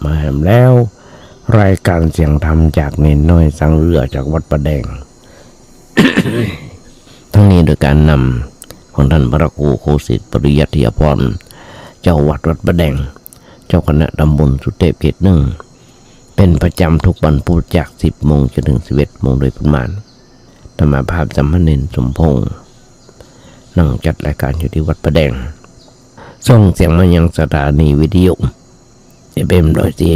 มาแหมแล้วรายการเสียงธรรมจากเนนน้อยสังเรือจากวัดประแดง ทั้งนี้โดยการนำของท่านพระครูโคสิทธิ์ปริยัติยพรเจ้าวัดประแดงเจ้าคณะตำบลสุเทพเขตหนึ่งเป็นประจำทุกวันพุธจาก 10 โมงจนถึง 11 โมงโดยประมาณธรรมภาพสัมมเนรสมพงษ์นั่งจัดรายการอยู่ที่วัดประแดงส่งเสียงมายังสถานีวิทยุFM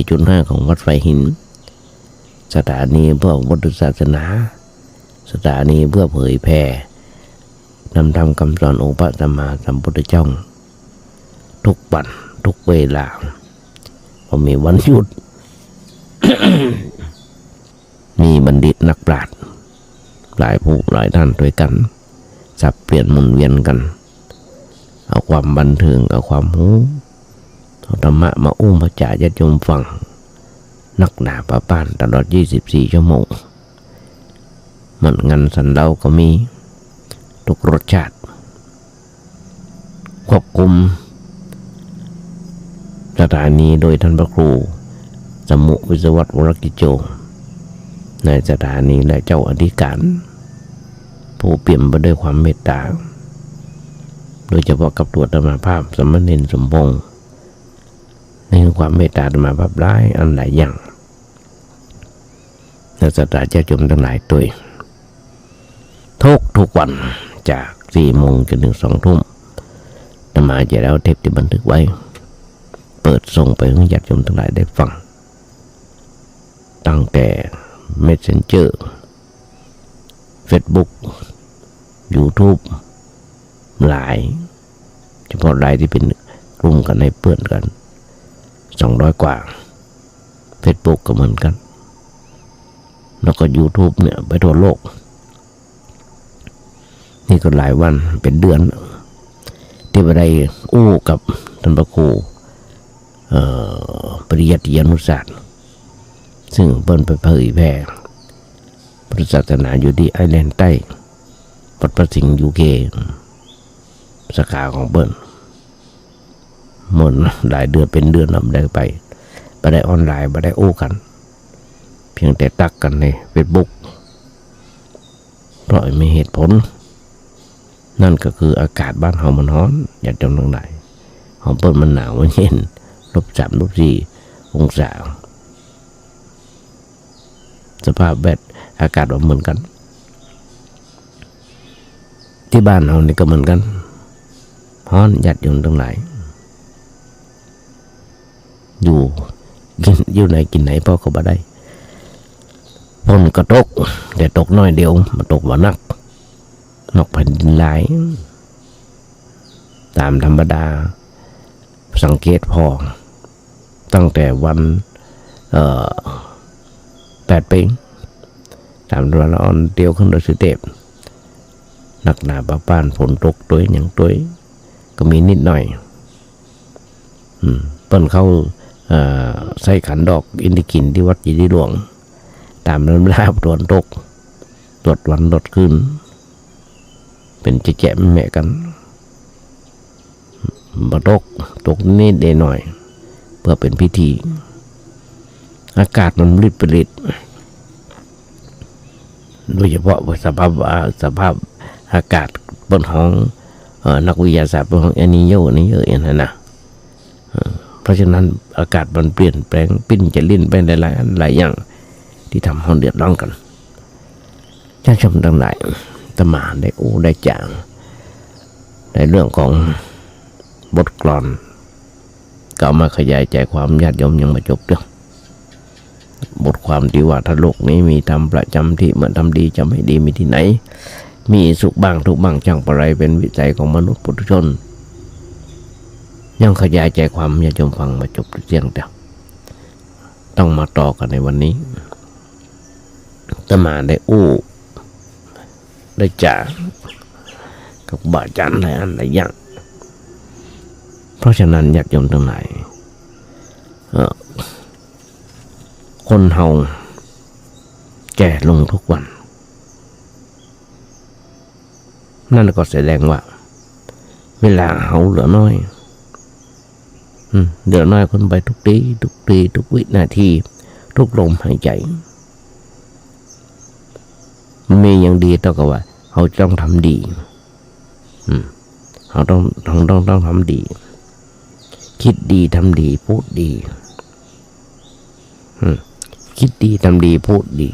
104.5ของวัดไฟหินสถานีเพื่อพุทธศาสนาสถานีเพื่อเผยแผ่นำธรรมคำสอนองค์พระสัมมาสัมพุทธเจ้าทุกวันทุกเวลาพอมีวันหยุด มีบัณฑิตนักปราชญ์หลายผู้หลายท่านด้วยกันสับเปลี่ยนหมุนเวียนกันเอาความบันเทิงเอาความรู้เอาธรรมะมาอุ้มพระจ่าญาติโยมฟังนักหนาประป้านตลอด24 ชั่วโมงมันงันสันเดาก็มีทุกรสชาติควบคุมสถานีโดยท่านพระครูสมุวิศวัตรวรกิจโจในสถานีและเจ้าอธิการผู้เปี่ยมไปด้วยความเมตตาโดยเฉพาะกับตัวธรรมภาพสมณเณรสมพงษ์ในความเมตตาธรรมภาพร้ายอันหลายอย่างและศรัทธาญาติโยมทั้งหลายตัวทุกวันจาก 4 โมงจนถึง 2 ทุ่มธรรมาจะแล้วเทปที่บันทึกไว้เปิดส่งไปให้ญาติโยมทั้งหลายได้ฟังตั้งแต่ Messenger Facebook YouTube ไลน์เฉพาะไลน์ที่เป็นกลุ่มกันในเพื่อนกัน200 กว่า Facebook ก็เหมือนกันแล้วก็ YouTube เนี่ยไปทั่วโลกนี่ก็หลายวันเป็นเดือนที่ไปได้อู้กับท่านพระครูปริยัติยานุศาสตร์ซึ่งเปิ้นไปเผยแพร่พุทธศาสนาอยู่ที่ไอร์แลนด์ใต้วัดพระสิงห์ UK สาขาของเปิ้นหมดหลายเดือนเป็นเดือนไม่ได้ไปได้ออนไลน์ไม่ได้อู้กันเพียงแต่ตักกันใน Facebook เพราะมีเหตุผลนั่นก็คืออากาศบ้านเฮามันร้อนอยากจำตรงไหนของเปิ้นมันหนาวมันเย็น-3 -4 องศาสภาพแวดอากาศเหมือนกันที่บ้านเรานี่ก็เหมือนกันร้อนญาติโยมทั้งหลายอยู่ไหนกินไหนพ่อก็บ่ได้ฝนก็ตกแต่ตกน้อยเดียวมาตกว่านักนอกแผ่นดินหลายตามธรรมดาสังเกตพอตั้งแต่วัน8 ปีตามวันอ่อนเดียวขึ้นโดยสุเทพนักหนาปะป้านฝนตกตัวอย่างตัวก็มีนิดหน่อยเปิ้นเข้าใส่ขันดอกอินทิกินที่วัดยีดีหลวงตามลำดับตรวจตกตรวจวันตรวจคืนเป็นแจ๊ะแม่กันมาตกนิดเดียวหน่อยเพื่อเป็นพิธีอากาศมันริบริดโดยเฉพาะสภาพอากาศบนห้องนักวิทยาศาสตร์บนห้องอันนี้เยอะนะเพราะฉะนั้นอากาศมันเปลี่ยนแปลงปิ้นจะลิ้นไปหลายอย่างที่ทำให้เดือดร้อนกันท่านชมทั้งหลายตมาได้ได้จางในเรื่องของบทกลอนก็มาขยายใจความญาติโยมยังไม่จบเรื่องบทความที่ว่าถ้าโลกนี้มีธรรมประจำที่เหมือนทำดีจะไม่ดีมีที่ไหนมีสุขบ้างทุกบ้างจังประไรเป็นวิจัยของมนุษย์ปุถุชนยังขยายใจความญาติโยมฟังมาจบเรื่องเดียวต้องมาต่อกันในวันนี้ตมาได้ได้จ่ากับบาจันหลายอันหลายอย่างเพราะฉะนั้นญาติโยมทั้งหลายคนเฮาแก่ลงทุกวันนั่นก็แสดงว่าเวลาเฮาเหลือน้อย เดือดน้อยคนไปทุกทีทุกวินาทีทุกลมหายใจมันมีอย่างดีเท่ากับว่าเขาต้องทำดีเขาต้องทำดีคิดดีทำดีพูดดีคิดดีทำดีพูดดี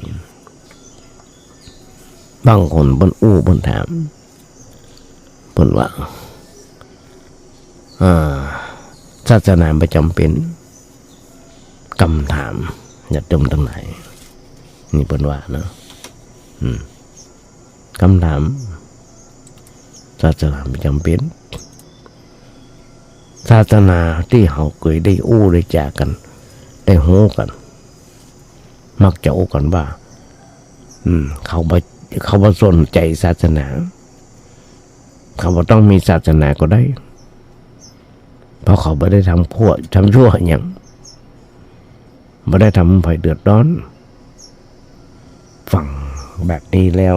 บางคนบนอู้บนถามบนว่าศาสนาประจำเป็นคำถามอย่าจมตั้งไหนนี่เป็นว่านะคำถามศาสนาประจำเป็นศาสนาที่เขาเคยได้อู้ได้จากกันได้โหกันมักจะอู้กันว่าเขาบ่สนใจศาสนาเขาบ่ต้องมีศาสนาก็ได้เพราะเขาไม่ได้ทำชั่วอย่างไม่ได้ทำให้เดือดร้อนฟังแบบนี้แล้ว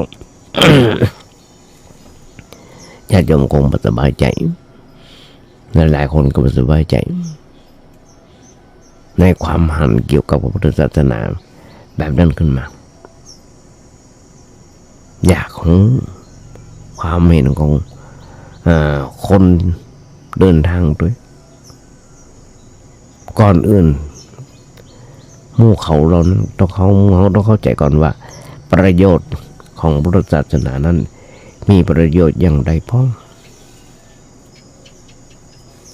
ญาติโยมคงไม่สบายใจหลายคนก็ไม่สบายใจในความหันเกี่ยวกับพระพุทธศาสนาแบบนั้นขึ้นมาอยากของความเห็นของคนเดินทางด้วยก่อนอื่นหมู่เขาเรานั้นต้องเข้าใจก่อนว่าประโยชน์ของพุทธศาสนานั้นมีประโยชน์อย่างไรพ้อง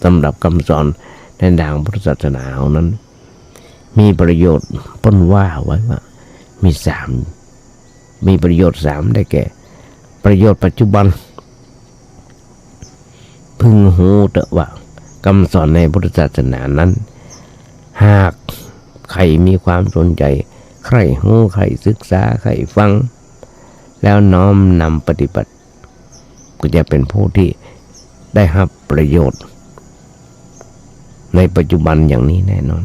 สำหรับคำสอนในทางพุทธศาสนานั้นมีประโยชน์พ้นว่าไว้ว่ามีประโยชน์3ได้แก่ประโยชน์ปัจจุบันพึงหูเถอะว่าคำสอนในพุทธศาสนานั้นหากใครมีความสนใจใครหูใครศึกษาใครฟังแล้วน้อมนำปฏิบัติก็จะเป็นผู้ที่ได้รับประโยชน์ในปัจจุบันอย่างนี้แน่นอน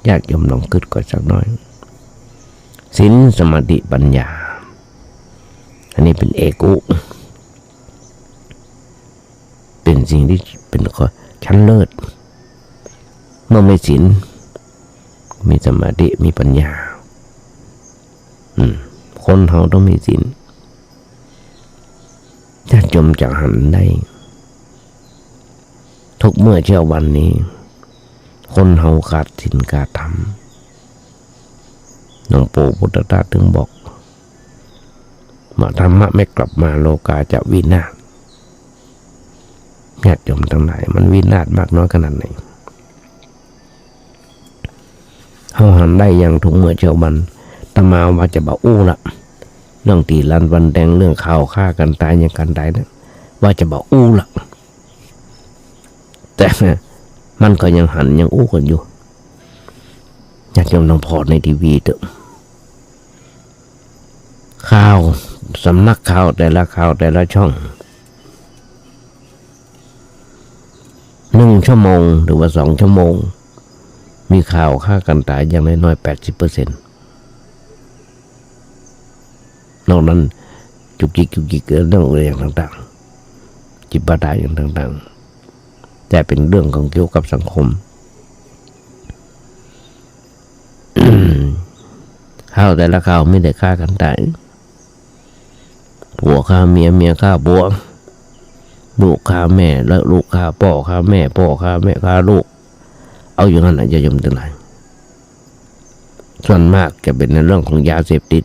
ญาติโยมลองคิดก่อนสักหน่อยศีลสมาธิปัญญาอันนี้เป็นเอกุเป็นสิ่งที่เป็นชั้นเลิศเมื่อไม่ศีลมีสมาธิมีปัญญาคนเราต้องมีศีลญาติโยมจะหันได้ทุกเมื่อเช้าวันนี้คนเฮาขาดศีลขาดธรรมหลวงปู่พุทธทาสถึงบอกธรรมะไม่กลับมาโลกาจะวินาศญาติโยมทั้งหลายมันวินาศมากน้อยขนาดไหนเฮาหันได้อย่างทุกเมื่อเช้าวันตมาว่าจะบอกอู้ละเรื่องตีลันวันแดงเรื่องข่าวฆ่ากันตายอย่างกันตายนะว่าจะบอกอู้ละแต่มันก็ยังหันยังอู้กันอยู่ญาติโยมต้องพอในทีวีเถอะข่าวสำนักข่าวแต่ละช่อง1 ชั่วโมงหรือว่า2 ชั่วโมงมีข่าวฆ่ากันตายอย่างน้อยๆ 80%นอกนั้นจุกจิกเรื่องอะไรอย่างต่างๆจิปาถะอย่างต่างๆแต่เป็นเรื่องของเกี่ยวกับสังคม ข่าวแต่ละข่าวไม่ได้ฆ่ากันตายผัวฆ่าเมียฆ่าผัวลูกฆ่าแม่แล้วลูกฆ่าพ่อฆ่าแม่พ่อฆ่าแม่ฆ่าลูกเอาอย่างนั้นจะยมทั้งหลายส่วนมากจะเป็นในเรื่องของยาเสพติด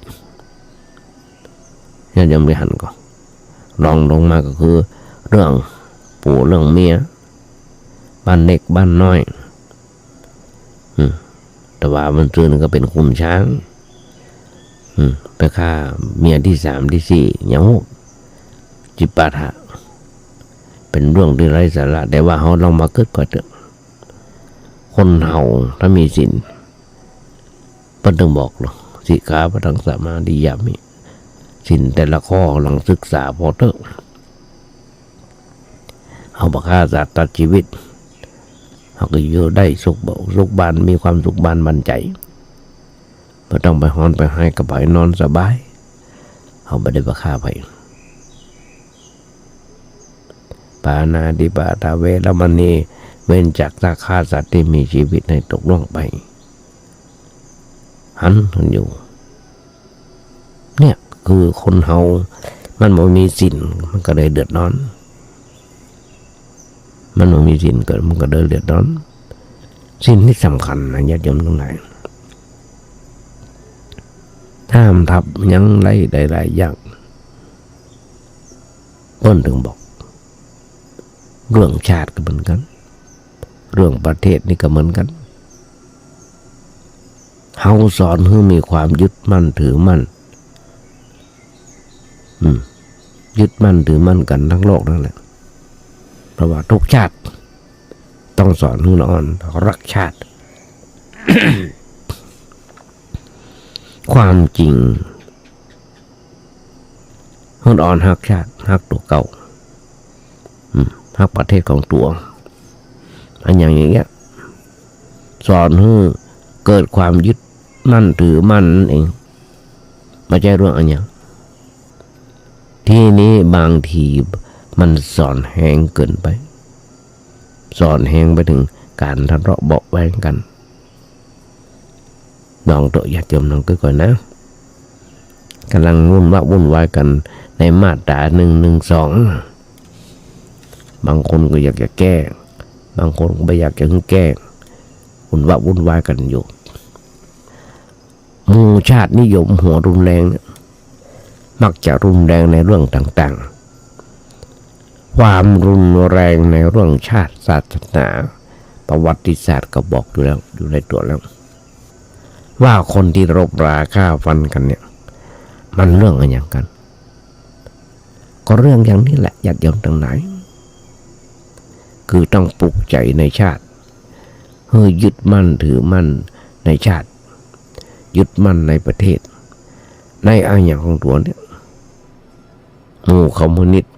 เนี่ยยมไปหันก่อนรองลงมาก็คือเรื่องผัวเรื่องเมียบ้านเล็กบ้านน้อยแต่ว่ามันซื่อนึงก็เป็นคุมช้างไปฆ่าเมียที่3ที่4อย่างจิปาถะเป็นเรื่องที่ไร้สาระแต่ว่าเราลองมาคิดก่อนเถอะคนเฮาถ้ามีศีลเพิ่นต้องบอกหรอกสิกขาปะทังสมาธิยามิศีลแต่ละข้อลองศึกษาพอเถอะเอาบ่ฆ่าสัตว์ตัดชีวิตเขาก็อยู่ได้สุขบานมีความสุขบานบันใจไม่ต้องไปฮ้อนไปให้กระไผ่นอนสบายเขาไม่ได้ไปฆ่าไป ปานาติปาตาเวรมณีเว้นจากราฆ่าสัตว์ที่มีชีวิตให้ตกล่วงไปหันอยู่เนี่ยคือคนเฮามันบ่มีศีลมันก็เลยเดือดร้อนมันบ่มีศีลเกิดมันก็เลยเดือดร้อนศีลที่สำคัญนะญาติโยมทั้งหลายห้ามทับยังไรใดๆอย่างเพิ่นถึงบอกเรื่องชาติก็เหมือนกันเรื่องประเทศนี่ก็เหมือนกันเฮาสอนให้มีความยึดมั่นถือมั่นยึดมั่นถือมั่นกันทั้งโลกนั่นแหละเพราะว่าทุกชาติต้องสอนให้นอนรักชาติ ความจริงให้อ่อนฮักชาติฮักตัวเก่าฮักประเทศของตัวอันอย่างเงี้ยสอนให้เกิดความยึดมั่นถือมั่นเองไม่ใช่เรื่องอันอย่างที่นี้บางทีมันสอนแห้งเกินไปสอนแห้งไปถึงการทะเลาะเบาะแว้งกันลองตัวญาติโยมลองก่อนนะกำลังวุ่นวายกันในมาตรา112บางคนก็อยากจะแก้บางคนก็ไม่อยากจะแก้วุ่นวายกันอยู่หมู่ชาตินิยมหัวรุนแรงมักจะรุนแรงในเรื่องต่างๆความรุนแรงในเรื่องชาติศาสนาประวัติศาสตร์ก็บอกอยู่แล้วอยู่ในตัวแล้วว่าคนที่รบราฆ่าฟันกันเนี่ยมันเรื่องอะไรอย่างกันก็เรื่องอย่างนี้แหละญาติโยมทั้งหลายคือต้องปลุกใจในชาติให้ยึดมั่นถือมั่นในชาติยึดมั่นในประเทศในอาญาของตัวเนี่ยหมู่คอมมิวนิสต์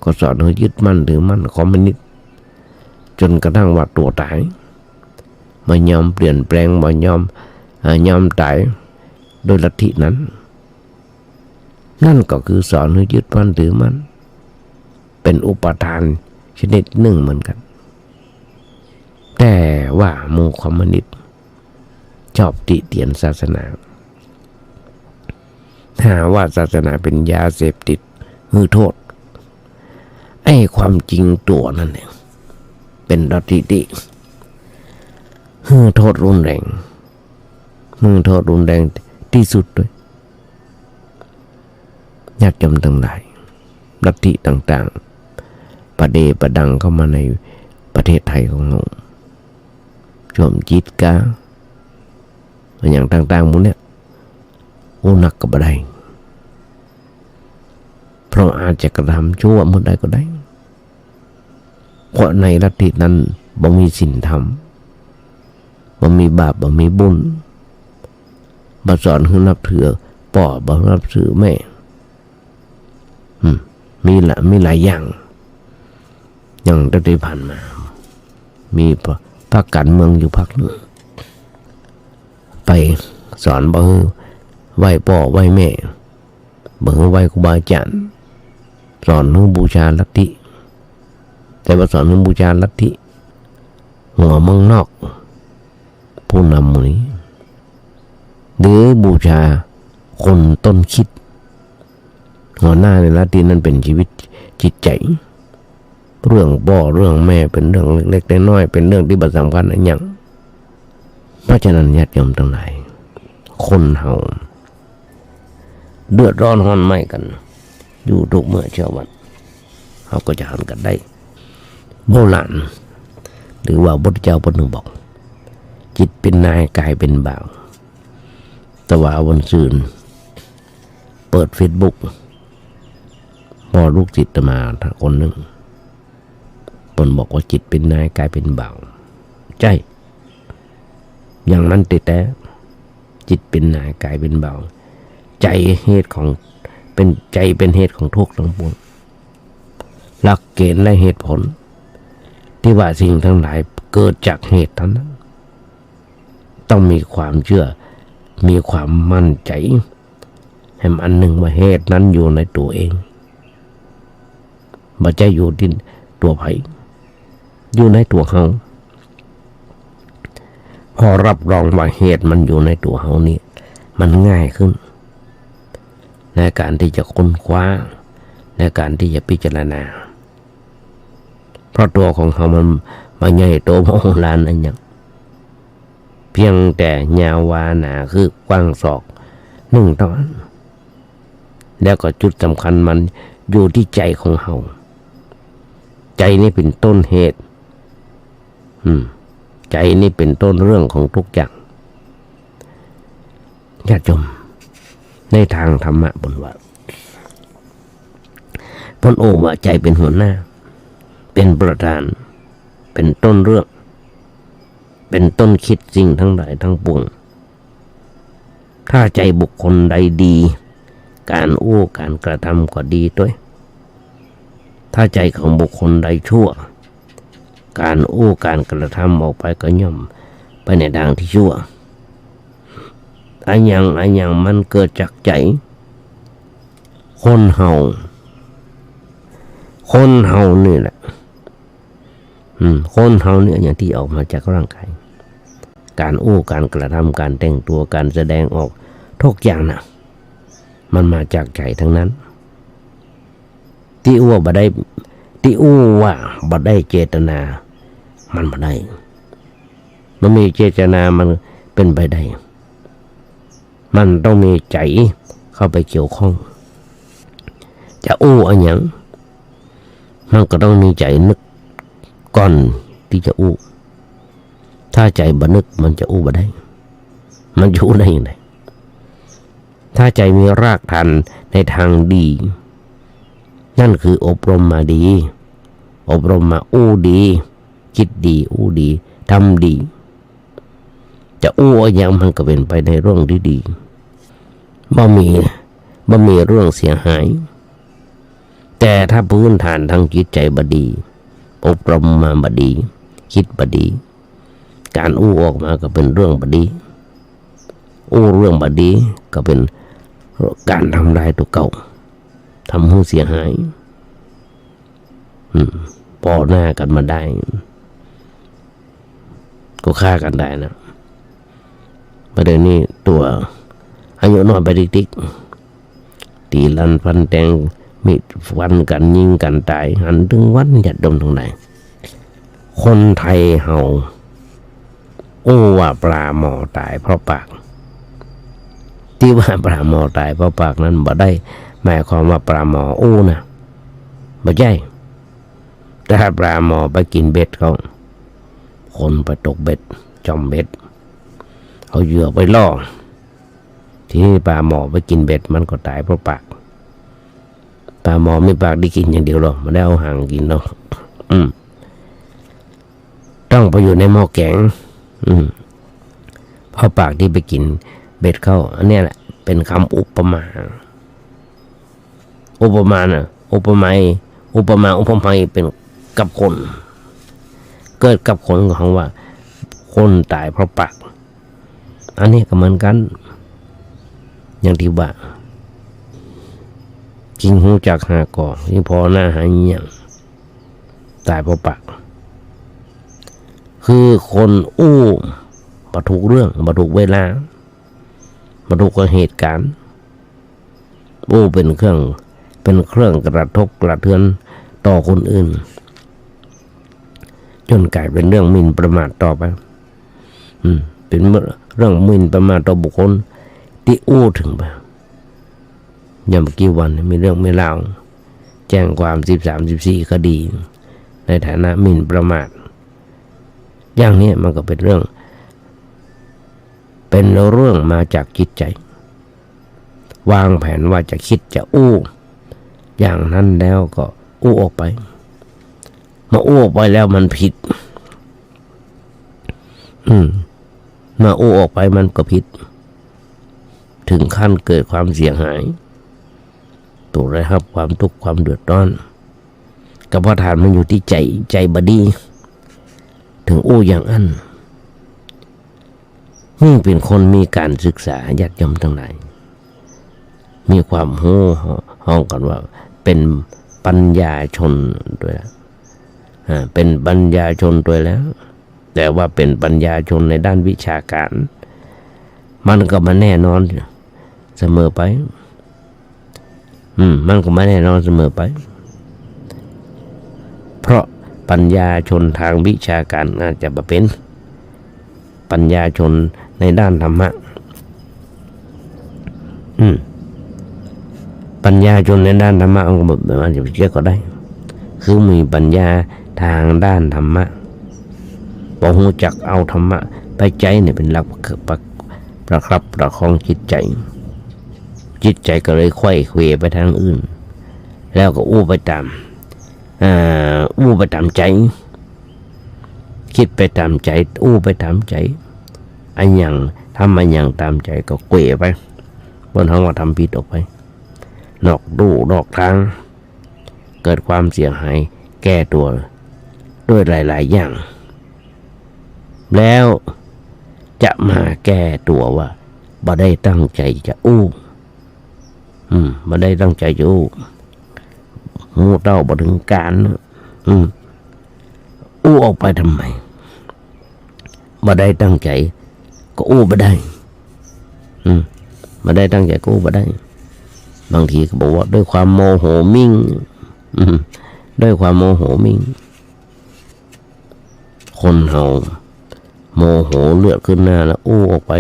ก็สอนให้ยึดมั่นถือมั่นคอมมิวนิสต์จนกระทั่งว่าตัวตายไม่ยอมเปลี่ยนแปลงไม่ยอมตายโดยลัทธินั้นนั่นก็คือสอนให้ยึดมั่นถือมั่นเป็นอุปทานชนิดหนึ่งเหมือนกันแต่ว่าหมู่คอมมิวนิสต์ชอบติเตียนศาสนาถ้าว่าศาสนาเป็นยาเสพติดคือโทษไอ้ความจริงตัวนั่นเองเป็นลัทธิที่โทษรุนแรงโทษรุนแรงที่สุดด้วยญาติโยมทั้งหลายลัทธิต่างๆประเดประดังเข้ามาในประเทศไทยของเราช่วงจิตกาอย่างต่างๆหมดเนี่ยโอ้หนักกับอะไรเพราะอาจจะกระทำชั่วเมื่อใดก็ได้เพราะในลัทธินั้นบ่มีศีลธรรมบ่มีบาปบ่มีบุญบ่สอนให้นับถือพ่อบ่นับถือแม่มีหลายอย่างอย่างที่ผ่านมามีพรรคการเมืองอยู่พรรคหนึ่งไปสอนบ่ให้ไหว้พ่อไหว้แม่บ่ให้ไหว้ครูบาอาจารย์สอนให้บูชาลัทธิแต่ว่าสอนให้บูชาลัทธิหัวเมืองนอกผู้นำนี้หรือบูชาคนต้นคิดหัวหน้าในลัทธินั้นเป็นชีวิตจิตใจเรื่องพ่อเรื่องแม่เป็นเรื่องเล็กๆน้อยๆเป็นเรื่องที่บ่สำคัญอะไรอย่างเพราะฉะนั้นญาติโยมทั้งหลายคนเฮาเดือดร้อนร้อนไหม้กันอยู่ทุกเมื่อเช้าวันเขาก็จะหันกันได้โบราณหรือว่าพระพุทธเจ้าพระหนึ่งบอกจิตเป็นนายกายเป็นบ่าวแต่ว่าวันซืนเปิด Facebook พอลูกศิษย์มาคนหนึ่งปนบอกว่าจิตเป็นนายกายเป็นบ่าวใช่อย่างนั้นแต่จิตเป็นนายกายเป็นบ่าวใจเหตุของเป็นใจเป็นเหตุของทุกข์ทั้งปวงหลักเกณฑ์และเหตุผลที่ว่าสิ่งทั้งหลายเกิดจากเหตุนั้นต้องมีความเชื่อมีความมั่นใจให้อันหนึ่งว่าเหตุนั้นอยู่ในตัวเองไม่ใช่อยู่ที่ ตัวไผอยู่ในตัวเฮาพอรับรองว่าเหตุมันอยู่ในตัวเฮานี่มันง่ายขึ้นในการที่จะค้นคว้าในการที่จะพิจารณาเพราะตัวของเขามันใหญ่โตมโหฬารอันยังเพียงแต่ยาววาหนาคือกว้างศอกหนึ่งเท่านั้นแล้วก็จุดสำคัญมันอยู่ที่ใจของเขาใจนี่เป็นต้นเหตุใจนี่เป็นต้นเรื่องของทุกอย่างญาติโยมในทางธรรมะบนว่าพระโอว่าใจเป็นหัวหน้าเป็นประธานเป็นต้นเรื่องเป็นต้นคิดสิ่งทั้งหลายทั้งปวงถ้าใจบุคคลใดดีการการกระทำก็ดีด้วยถ้าใจของบุคคลใดชั่วการการกระทำออกไปก็ย่อมไปในทางที่ชั่วอันยังมันเกิดจากใจคนเฮานี่แหละคนเฮาเนี่ยอย่างที่ออกมาจากร่างกายการการกระทำการแต่งตัวการแสดงออกทุกอย่างน่ะมันมาจากใจทั้งนั้นที่ว่าบ่ได้เจตนามันบ่ได้มันมีเจตนามันเป็นไปได้มันต้องมีใจเข้าไปเกี่ยวข้องจะอันหยังมันก็ต้องมีใจนึกก่อนที่จะถ้าใจบ่นึกมันจะบ่ได้มันอยู่ได้ยังไงถ้าใจมีรากฐานในทางดีนั่นคืออบรมมาดีอบรมมาดีคิดดีดีทำดีจะอย่างมันก็เป็นไปในเรื่องที่ดีบ่มีเรื่องเสียหายแต่ถ้าพื้นฐานทางจิตใจบ่ดีอบรมมาบ่ดีคิดบ่ดีการออกมาก็เป็นเรื่องบ่ดีเรื่องบ่ดีก็เป็นการทำลายตัวเก่าทำให้เสียหายปอหน้ากันมาได้ก็ฆ่ากันได้นะประเด็นนี้ตัวอายุน้อยไปติ๊กตีลันฟันแทงมีดฟันกันยิงกันตายหันถึงวันหยัดดมตรงไหนคนไทยเฮาว่าปลาหมอตายเพราะปากที่ว่าปลาหมอตายเพราะปากนั้นบ่ได้หมายความว่าปลาหมอนะบ่ใช่แต่ถ้าปลาหมอไปกินเบ็ดเขาคนไปตกเบ็ดจอมเบ็ดเอาเหยื่อไปล่อทีนี้ปลาหมอไปกินเบ็ดมันก็ตายเพราะปากปลาหมอไม่ปากได้กินอย่างเดียวหรอกไม่ได้เอาหางกินหรอกต้องไปอยู่ในหม้อแกงเพราะปากที่ไปกินเบ็ดเข้าอันนี้แหละเป็นคำอุปมาน่ะอุปมาเป็นกับคนเกิดกับคนของว่าคนตายเพราะปากอันนี้ก็เหมือนกันอย่างที่ว่ากินหูจากหาก่อที่พอหน้าหายอย่างตายเพราะปากคือคนบ่ถูกเรื่องบ่ถูกเวลาบ่ถูกเหตุการณ์เป็นเครื่องกระทบกระเทือนต่อคนอื่นจนกลายเป็นเรื่องหมิ่นประมาทต่อไปเป็นเรื่องหมิ่นประมาทต่อบุคคลที่ถึงไปอย่างเมื่อกี้วันมีเรื่องไม่เล่าแจ้งความ13-14คดีในฐานะหมิ่นประมาทอย่างนี้มันก็เป็นเรื่องมาจากจิตใจวางแผนว่าจะคิดจะอย่างนั้นแล้วก็ออกไปมาออกไปแล้วมันผิดมาออกไปมันก็ผิดถึงขั้นเกิดความเสียหายตัวได้รับความทุกข์ความเดือดร้อนกับประธานมันอยู่ที่ใจบดีถึงอย่างอันนี่เป็นคนมีการศึกษาญาติโยมทั้งหลายมีความรู้ห้องกันว่าเป็นปัญญาชนด้วย เป็นปัญญาชนตัวแล้ว แต่ว่าเป็นปัญญาชนในด้านวิชาการมันก็มาแน่นอนเสมอไปมันก็ไม่แน่นอนเสมอไปเพราะปัญญาชนทางวิชาการอาจจะมาเป็นปัญญาชนในด้านธรรมะปัญญาชนในด้านธรรมะก็แบบมันจะเรียกก็ได้คือมีปัญญาทางด้านธรรมะพอรู้จักเอาธรรมะไปใจเนี่ยเป็นหลักประคับประคองจิตใจก็เลยไขว้เขวไปทางอื่นแล้วก็อู้ไปตามใจคิดไปตามใจอู้ไปตามใจอันอย่างทำอันอย่างตามใจก็เขวไปบนห้องว่าทำผิดออกไปนอกทางเกิดความเสียหายแก้ตัวด้วยหลายๆอย่างแล้วจะมาแก้ตัวว่าบ่ได้ตั้งใจจะอู้บ่ได้ตั้งใจจะอู้หูเต้าบ่ถึงการอู้ออกไปทำไมบ่ได้ตั้งใจก็อู้บ่ได้บ่ได้ตั้งใจก็อู้บ่ได้บางทีก็บอกว่าด้วยความโมโหมิ่งด้วยความโมโหมิ่งคนเฮาโมโหเลือดขึ้นหน้าแล้วอู้ออกไป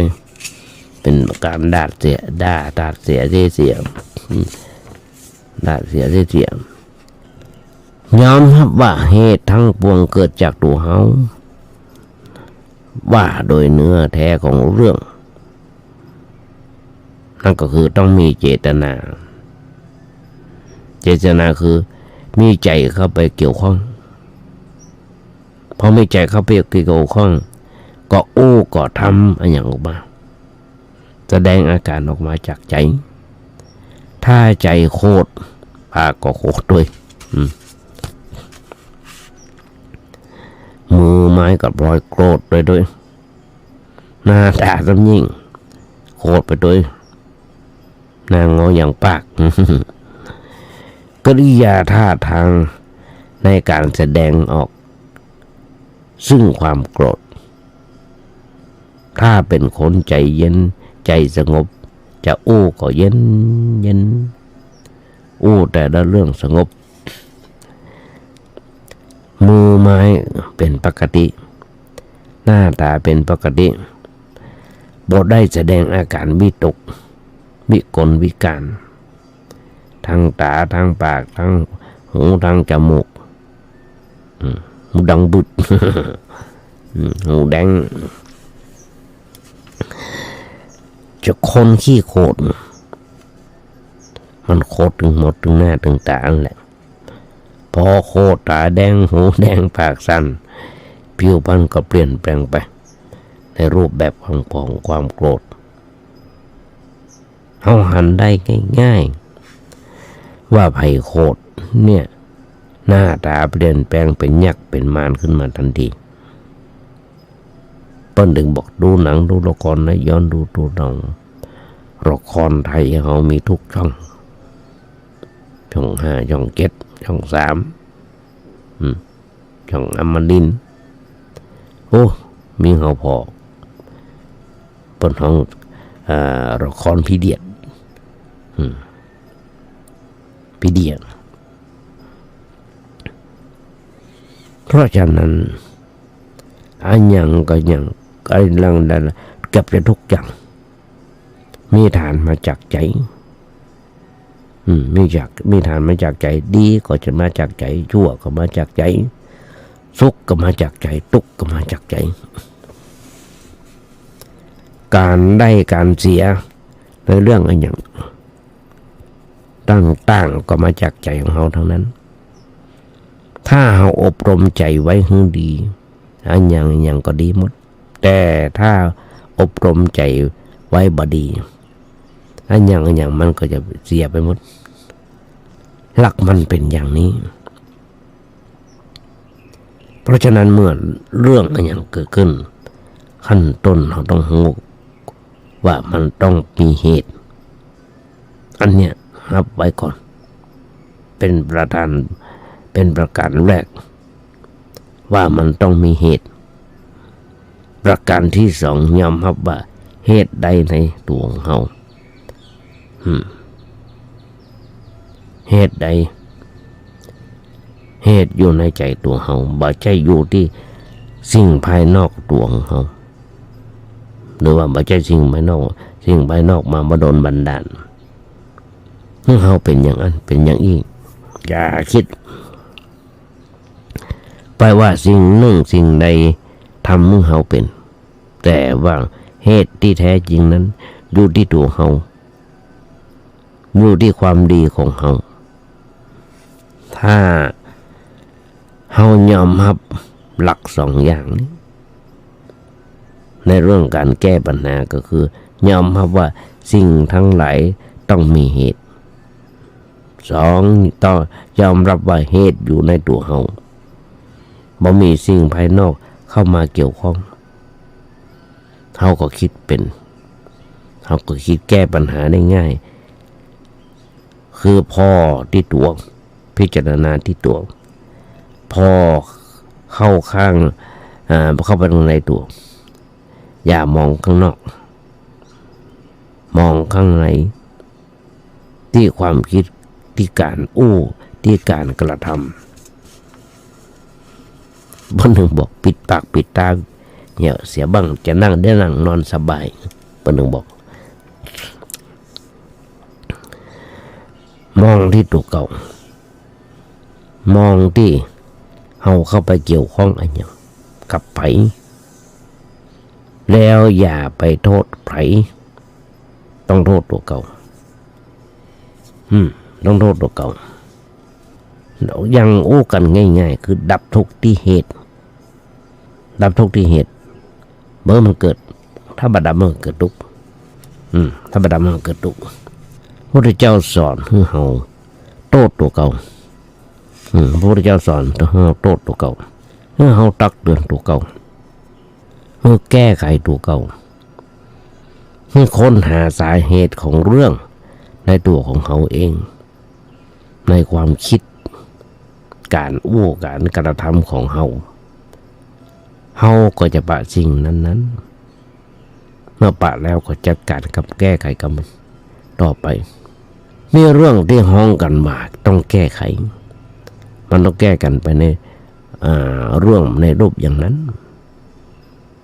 เป็นการดาดเสียยอมรับว่าเหตุทั้งปวงเกิดจากตัวเฮาว่าโดยเนื้อแท้ของเรื่องนั่นก็คือต้องมีเจตนาคือมีใจเข้าไปเกี่ยวข้องพอมีใจเข้าไปเกี่ยวข้องก็อู้ก็ทำอะไรอย่างออกมาแสดงอาการออกมาจากใจถ้าใจโคตรปากก็โคตรด้วยมือไม้กับรอยโกรธไปด้วยหน้าตาซ้ำยิ่งโคตรไปด้วยนางงออย่างปากกริยาท่าทางในการแสดงออกซึ่งความโกรธถ้าเป็นคนใจเย็นใจสงบจะอู้ก็เย็นอู้แต่ละเรื่องสงบมือไม้เป็นปกติหน้าตาเป็นปกติบ่ได้แสดงอาการวิตกวิกลวิการทางตาทางปากทางหูทางจมูกหูดังบุด หูแดงจะคนขี้โคตรมันโคตรถึงหมดถึงหน้าถึงตาแหละพอโคตรตาแดงหูแดงปากสั่นผิวพรรณก็เปลี่ยนแปลงไปในรูปแบบของความโกรธเอาหันได้ง่ายๆว่าไผ่โคตรเนี่ยหน้าตาเปลี่ยนแปลงเป็นยักษ์เป็นมารขึ้นมาทันทีเปิ้นถึงบอกดูหนังดูละครนะย้อนดูหนังละครไทยเขามีทุกช่อง5ช่อง7ช่อง3ช่องอมรินทร์โอ้มีเขาพอเปิ้นของละครพีเดียดเพราะฉะนั้นอันยังก็ยังไอ้ลังดันเก็บจะทุกอย่างมีฐานมาจากใจมีฐานมาจากใจดีก็จะมาจากใจชั่วก็มาจากใจสุขก็มาจากใจทุกข์ก็มาจากใจการได้การเสียในเรื่องอะไรอย่างต่างก็มาจากใจของเราทั้งนั้นถ้าเราอบรมใจไว้ให้ดีอันอย่างก็ดีหมดแต่ถ้าอบรมใจไว้บ่ดีอันอย่างมันก็จะเสียไปหมดหลักมันเป็นอย่างนี้เพราะฉะนั้นเมื่อเรื่องอันอย่างเกิดขึ้นขั้นต้นเราต้องรู้ว่ามันต้องมีเหตุอันเนี้ยรับไว้ก่อนเป็นประการแรก ว่ามันต้องมีเหตุประการที่สองยอมรับว่าเหตุใดในตัวของเฮาเหตุใดเหตุอยู่ในใจตัวเฮาบ่ใช่อยู่ที่สิ่งภายนอกตัวของเฮาหรือว่าบ่ใช่สิ่งภายนอกมาบ่โดนบันดาลให้เฮาเป็นอย่างนั้นเป็นอย่างนี้อย่าคิดไปว่าสิ่งหนึ่งสิ่งใดทำให้เฮาเป็นแต่ว่าเหตุที่แท้จริงนั้นอยู่ที่ตัวเฮาอยู่ที่ความดีของเฮาถ้าเฮายอมรับหลักสองอย่างนี้ในเรื่องการแก้ปัญหาก็คือยอมรับว่าสิ่งทั้งหลายต้องมีเหตุสองต้องยอมรับว่าเหตุอยู่ในตัวเฮาบ่มีสิ่งภายนอกเข้ามาเกี่ยวข้องเฮาก็คิดเป็นเฮาก็คิดแก้ปัญหาได้ง่ายคือพอที่ตัวพิจารณาที่ตัวพอเข้าข้างเข้าไปในตัวอย่ามองข้างนอกมองข้างในที่ความคิดที่การที่การกระทำบางหนึ่งบอกปิดปากปิดตาเนี่ยเสียบ้างจะนั่งได้นั่งนอนสบายบางหนึ่งบอกมองที่ตัวเก่ามองที่เฮาเข้าไปเกี่ยวข้องอะไรอย่างกับไผแล้วอย่าไปโทษไผต้องโทษตัวเก่าต้องโทษตัวเก่าเรายังอู้กันง่ายๆคือดับทุกข์ที่เหตุดับทุกข์ที่เหตุเมื่อมันเกิดถ้าบัดดับมันเกิดทุกข์ถ้าบัดดับมันเกิดทุกข์พระพุทธเจ้าสอนให้เฮาโทษตัวเก่าพระพุทธเจ้าสอนให้เฮาโทษตัวเก่าให้เฮาตักเตือนตัวเก่าให้แก้ไขตัวเก่าให้ค้นหาสาเหตุของเรื่องในตัวของเขาเองในความคิดการการกระทำของเฮาก็จะปะสิ่งนั้นเมื่อปะแล้วก็จัดการกับแก้ไขกับมันต่อไปมีเรื่องที่ห้องกันมากต้องแก้ไขมันต้องแก้กันไปในเรื่องในรูปอย่างนั้น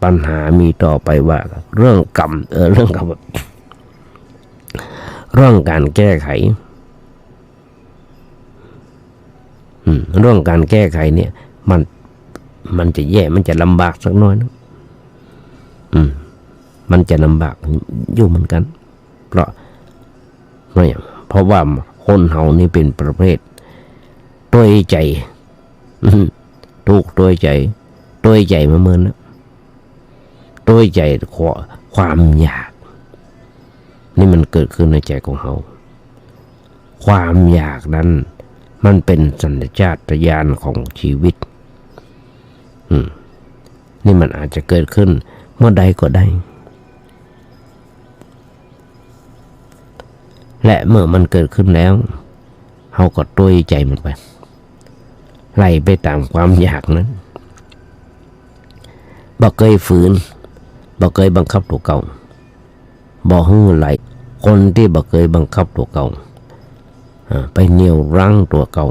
ปัญหามีต่อไปว่าเรื่องกรรมเรื่องการแก้ไขเรื่องการแก้ไขเนี่ยมันจะแย่มันจะลำบากสักน้อยนะมันจะลำบากอยู่เหมือนกันเพราะว่าคนเฮานี่เป็นประเภทตัวใจถูกตัวใจมาเมินนะตัวใจความอยากนี่มันเกิดขึ้นในใจของเฮาความอยากนั้นมันเป็นสัญชาตญาณของชีวิตนี่มันอาจจะเกิดขึ้นเมื่อใดก็ได้และเมื่อมันเกิดขึ้นแล้วเฮาก็ตัวใจมันไปไล่ไปตามความอยากนั้นบ่เคยฝืนบ่เคยบังคับตัวเก่าบ่ฮื้อไหลคนที่บ่เคยบังคับตัวเก่าไปเหนี่ยวรั้งตัวเก่า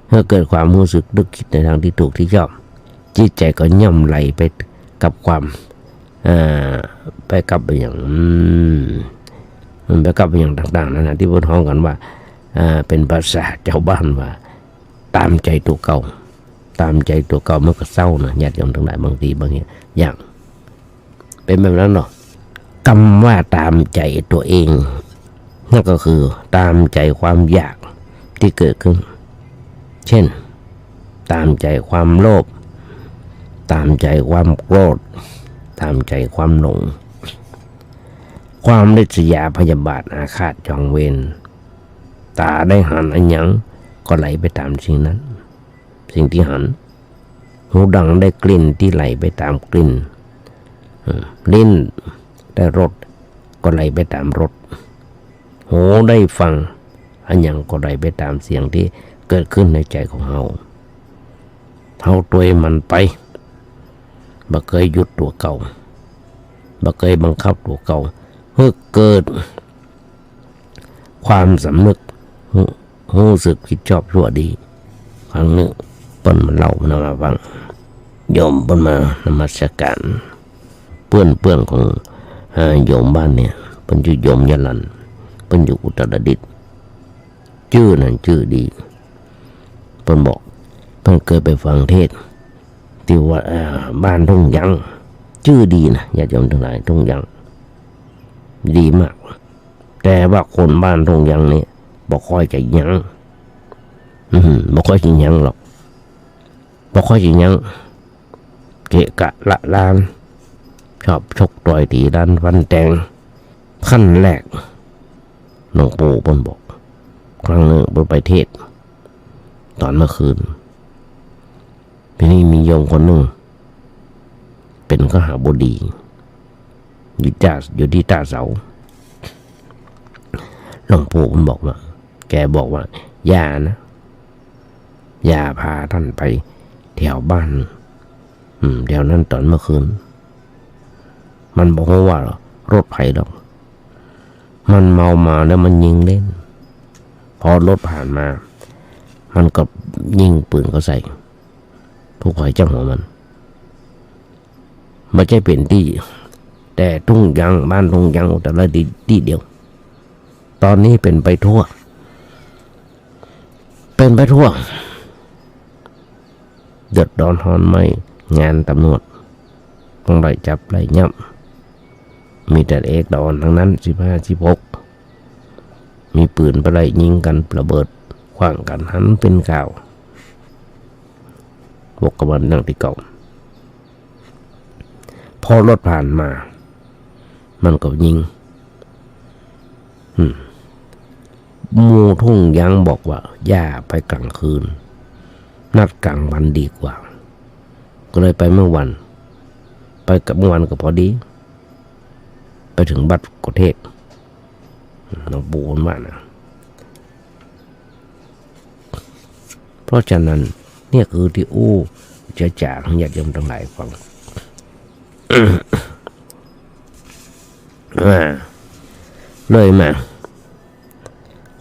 เมื่อเกิดความรู้สึกนึกคิดในทางที่ถูกที่ชอบจิตใจก็ย่ำไหลไปกับความไปกับอย่างไปกับอย่างต่างๆนั่นนะที่พูดท้องกันว่าเป็นภาษาชาวบ้านว่าตามใจตัวเก่ามันก็เศร้านะญาติโยมทั้งหลายบางทีบางอย่างเป็นแบบนั้นเนาะคำว่าตามใจตัวเองนั่นก็คือตามใจความอยากที่เกิดขึ้นเช่นตามใจความโลภตามใจความโกรธตามใจความหลงความริษยาพยาบาทอาฆาตจองเวรตาได้หันอันยังก็ไหลไปตามสิ่งนั้นสิ่งที่หันหูดังได้กลิ่นที่ไหลไปตามกลิ่นลิ้นได้รสก็ไหลไปตามรสหูได้ฟังอันยังก็ไหลไปตามเสียงที่เกิดขึ้นในใจของเรา เท่าตัวมันไปบ่เคยหยุดตัวเก่าบ่เคยบังคับตัวเก่าเพื่อเกิดความสำนึกรู้สึกผิดชอบชั่วดีครั้งนึงเปิ้นมันเล่ามันมาฟังโยมเปิ้นมานมัสการเพื่อนของโยมบ้านเนี่ยเปิ้นชื่อโยมยะลันเปิ้นอยู่อุตรดิตถ์ชื่อนั้นชื่อดีเปิ้นบอกเพิ่งเคยไปฟังเทศน์ที่ว่าบ้านทุ่งยังชื่อดีนะญาติโยมทั้งหลายทุ่งยังดีมากแต่ว่าคนบ้านทุ่งยังนี่บ่ค่อยจะยังบ่ค่อยจะยังหรอกบ่ค่อยจะยังเกะกะละลานชอบชกต่อยตีดันฟันแทงขั้นแรกหลวงปู่เพิ่นบอกครั้งนึงเพิ่นไปเทศน์ตอนเมื่อคืนทีนี้มีโยมคนหนึ่งเป็นขหบดีอยู่ที่ตาเสาหลวงปู่มันบอกว่าแกบอกว่าอย่านะอย่าพาท่านไปแถวบ้านแถวนั้นตอนเมื่อคืนมันบอกว่ารถไถหรอกมันเมามาแล้วมันยิงเล่นพอรถผ่านมามันก็ยิงปืนเขาใส่ผู้ภัยจังหัวมันไม่ใช่เป็นที่แต่ทุ่งยังบ้านทุ่งยังแต่ละที่เดียวตอนนี้เป็นไปทั่วเดือดร้อนฮอนไม่งานตำรวจต้องไล่จับไล่ยับมีแต่เอกดอนทั้งนั้น15-16มีปืนไปไล่ยิงกันระเบิดขว้างกันหันเป็นข่าวบกกบันดังที่เก่าพอรถผ่านมามันก็ยิงหมู่ทุ่งยังบอกว่าอย่าไปกลางคืนนัดกลางวันดีกว่าก็เลยไปเมื่อวันไปกับเมื่อวันก็พอดีไปถึงบัดกเทศหลวงปู่ว่านะเพราะฉะนั้นเนี่ยคือที่จะจากญาติโยมทั้งหลายฟัง เลยมา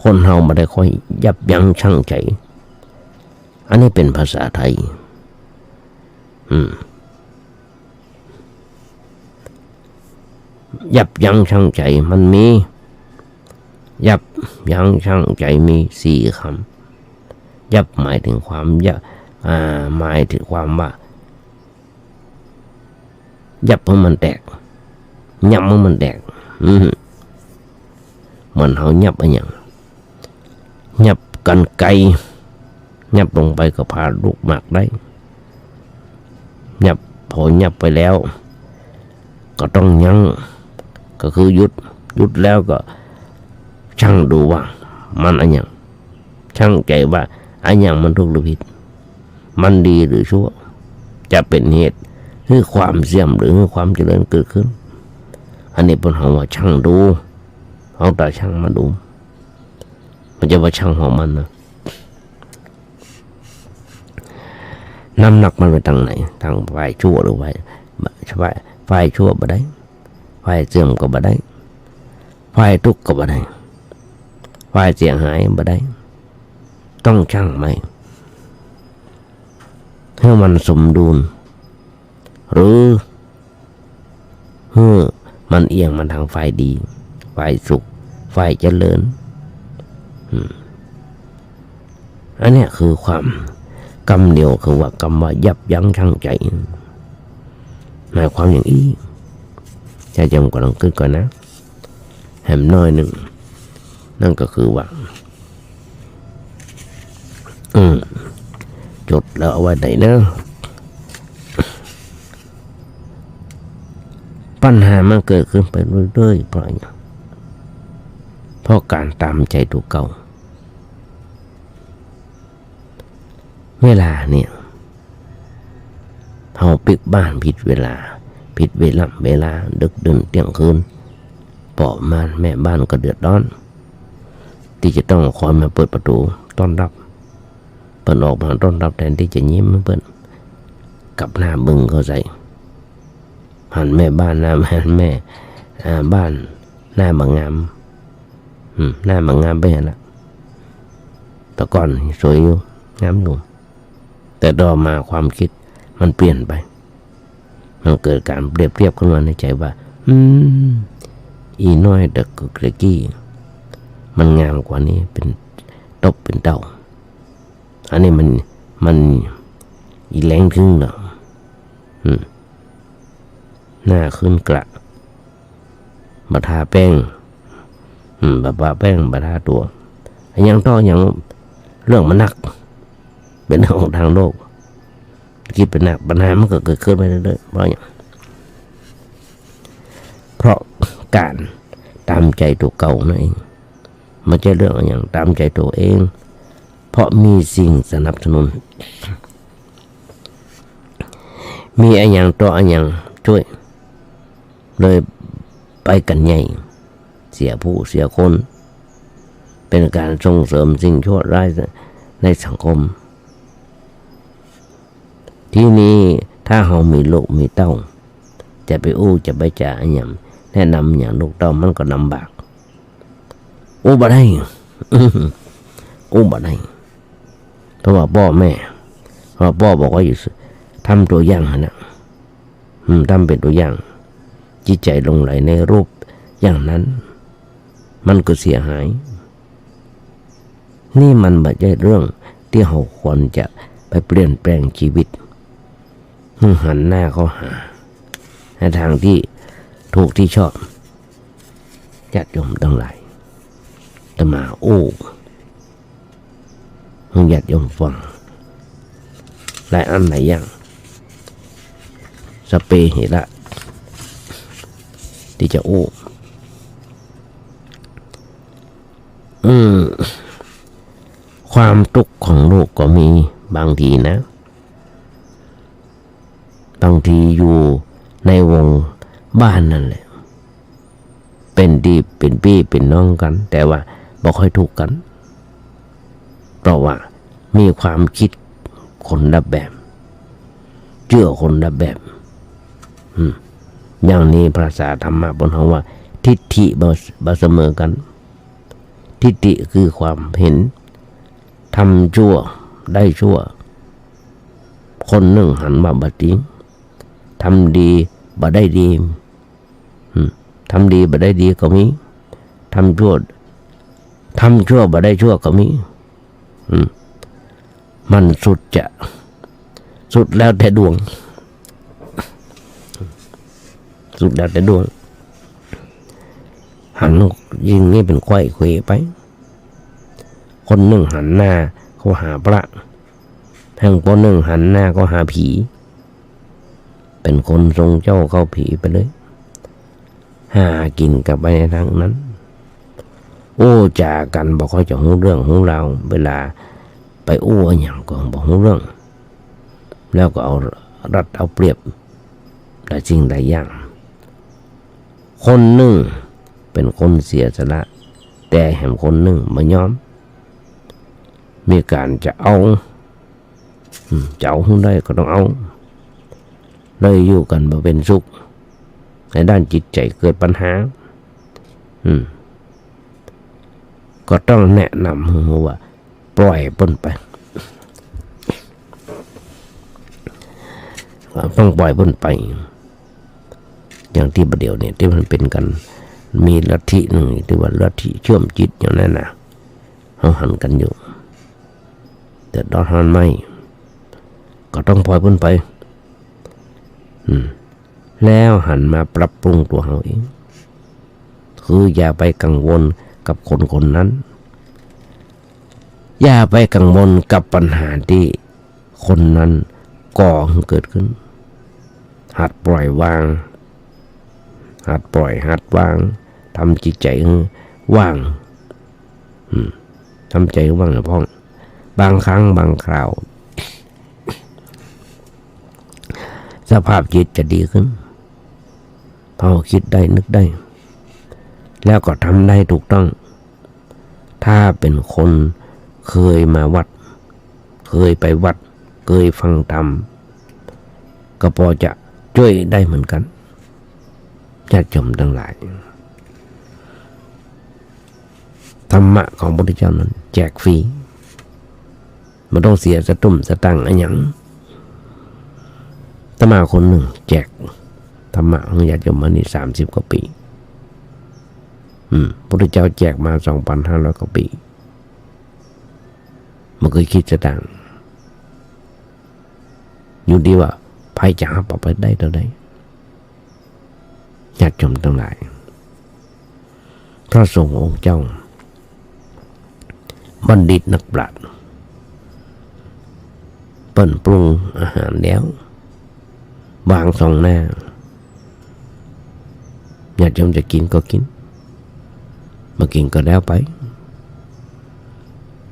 คนเฮามาได้ค่อยยับยั้งชั่งใจอันนี้เป็นภาษาไทยยับยั้งชั่งใจมันมียับยั้งชั่งใจมี4 คำยับหมายถึงความหมายถึงความว่ายับให้มันแตกยับให้มันแตกมันเขายับอะไรอย่างยับกันไกยับลงไปก็พาลูกหมากได้ยับพอยับไปแล้วก็ต้องยั้งก็คือหยุดแล้วก็ชั่งดูว่ามันอะไรอย่างชั่งใจว่าอะไรอย่างมันถูกหรือผิดมันดีหรือชั่วจะเป็นเหตุให้ความเสื่อมหรือความเจริญเกิดขึ้นอันนี้เป็นของว่าช่างดูเอาแต่ช่างมาดูมันจะว่าช่างของมันนะน้ำหนักมันไปทางไหนทางฝ่ายชั่วหรือฝ่ายชั่วบ่ได้ฝ่ายเสื่อมก็บ่ได้ฝ่ายทุกข์ก็บ่ได้ฝ่ายเสียหายบ่ได้ต้องช่างไหมให้มันสมดุลหรือมันเอียงมันทางฝ่ายดีฝ่ายสุขฝ่ายเจริญอันนี้คือความกรรมเดียวคือว่ากรรมว่ายับยั้งชั่งใจหมายความอย่างนี้จะจำก่อนลองขึ้นก่อนนะแหมน้อยหนึ่งนั่นก็คือว่าจดแล้วเอาไว้ไหนนะปัญหามันเกิดขึ้นไปเรื่อยๆเพราะการตามใจตัวเก่าเวลาเนี่ยเราปิดบ้านผิดเวลาดึกดื่นเที่ยงคืนพ่อบ้านแม่บ้านก็เดือดร้อนที่จะต้องคอยมาเปิดประตูต้อนรับเปิดออกมาต้อนรับแทนที่จะยิ้มเปิด กับหน้าบึงเขาใส่หันแม่บ้านหน้าแม่บ้านหน้าบางงามหน้าบางงามไปเห็นละแต่ก่อนสวยอยู่งามอยู่แต่ต่อมาความคิดมันเปลี่ยนไปมันเกิดการเปรียบเทียบขึ้นมาในใจว่าอีน้อยแต่กระกี้มันงามกว่านี้เป็นตบเป็นเต่าอันนี้มันอีแรงขึ้นเนาะหน้าขึ้นกระบาทาแป้งบาแป้งบาทาตัวยังต่ออย่างเรื่องมันหนักเป็นเรื่องของทางโลกคิดเป็นหนักปัญหามันก็เกิดขึ้นไปเรื่อยๆเพราะการตามใจตัวเก่านั่นเองมันจะเรื่องอย่างตามใจตัวเองเพราะมีสิ่งสนับสนุนมีอะไรอย่างต่ออะไรอย่างช่วยเลยไปกันใหญ่เสียผู้เสียคนเป็นการส่งเสริมสิ่งชั่วร้ายในสังคมที่นี้ถ้าเรามีลูกมีเต้าจะไปจะไปจ่าอย่างแนะนำอย่างลูกเต้ามันก็ลำบากบ่ได้บ่ได้เพราะว่าพ่อแม่พ่อบอกว่าอยู่ทำตัวอย่างนะทำเป็นตัวอย่างจิตใจลงไหลในรูปอย่างนั้นมันก็เสียหายนี่มันไม่ใช่เรื่องที่เราควรจะไปเปลี่ยนแปลงชีวิตหันหน้าเข้าหาในทางที่ถูกที่ชอบญาติโยมทั้งหลายจะมาญาติโยมฟังหลายอันหลายอย่างสเปเหระที่จะความทุกข์ของโลกก็มีบางทีนะบางทีอยู่ในวงบ้านนั่นแหละเป็นดีเป็นพี่เป็นน้องกันแต่ว่าบ่ค่อยถูกกันเพราะว่ามีความคิดคนละแบบเชื่อคนละแบบอย่างนี้ภาษาธรรมะบนเขาว่าทิฏฐิบ่เสมอกันทิฏฐิคือความเห็นทำชั่วได้ชั่วคนหนึ่งหันมาบัดนี้ทำดีบ่ได้ดีทำดีบ่ได้ดีก็มีทำชั่วบ่ได้ชั่วก็มีมันสุดแล้วแต่ดวงสุดแล้วแต่ดวงหันยิงนี่เป็นไขว้เขวไปคนหนึ่งหันหน้าเขาหาพระแห่งคนหนึ่งหันหน้าก็หาผีเป็นคนทรงเจ้าเข้าผีไปเลยหากินกับไปในทางนั้นจากันบอกเขาจะรู้เรื่องของเราเวลาไปอย่างก็บอกรู้เรื่องแล้วก็เอารัดเอาเปรียบหลายสิ่งหลายอย่างคนหนึ่งเป็นคนเสียสละแต่แห่งคนหนึ่งไม่ยอมมีการจะเอาหุ้นได้ก็ต้องเอาเลยอยู่กันมาเป็นสุขในด้านจิตใจเกิดปัญหาก็ต้องแนะนำว่าปล่อยพ้นไปต้องปล่อยพ้นไปอย่างที่ประเดี๋ยวเนี่ยที่มันเป็นกันมีลัทธิหนึ่งที่ว่าลัทธิเชื่อมจิตอย่างนั้นนะเขาหันกันอยู่แต่ตอนหันไม่ก็ต้องปล่อยพ้นไปแล้วหันมาปรับปรุงตัวเราเองคืออย่าไปกังวลกับคนนั้นอย่าไปกังวลกับปัญหาที่คนนั้นก่อเกิดขึ้นหัดปล่อยวางหัดปล่อยหัดวางทำจิตใจว่างทำใจว่างนะพ่อบางครั้งบางคราวสภาพจิตจะดีขึ้นพอคิดได้นึกได้แล้วก็ทำได้ถูกต้องถ้าเป็นคนเคยมาวัดเคยไปวัดเคยฟังธรรม ก็พอจะช่วยได้เหมือนกันญาติโยมทั้งหลายธรรมะของพระพุทธเจ้านั้นแจกฟรีไม่ต้องเสียสตุ้มสตังค์อะไรอย่างอาตมาคนหนึ่งแจกธรรมะของญาติโยมมานี่30 กว่าปีพระพุทธเจ้าแจกมา 2,500 กว่าปีมันเคยคิดสตังค์อยู่ดีว่าไพ่จะหับเอาไปได้เท่าใดญาติโยมทั้งหลายพระสงฆ์องค์เจ้าบัณฑิตนักปราชญ์เปิ้นปรุงอาหารแล้ววางสองหน้าญาติโยมจะกินก็กินมากินก็แล้วไป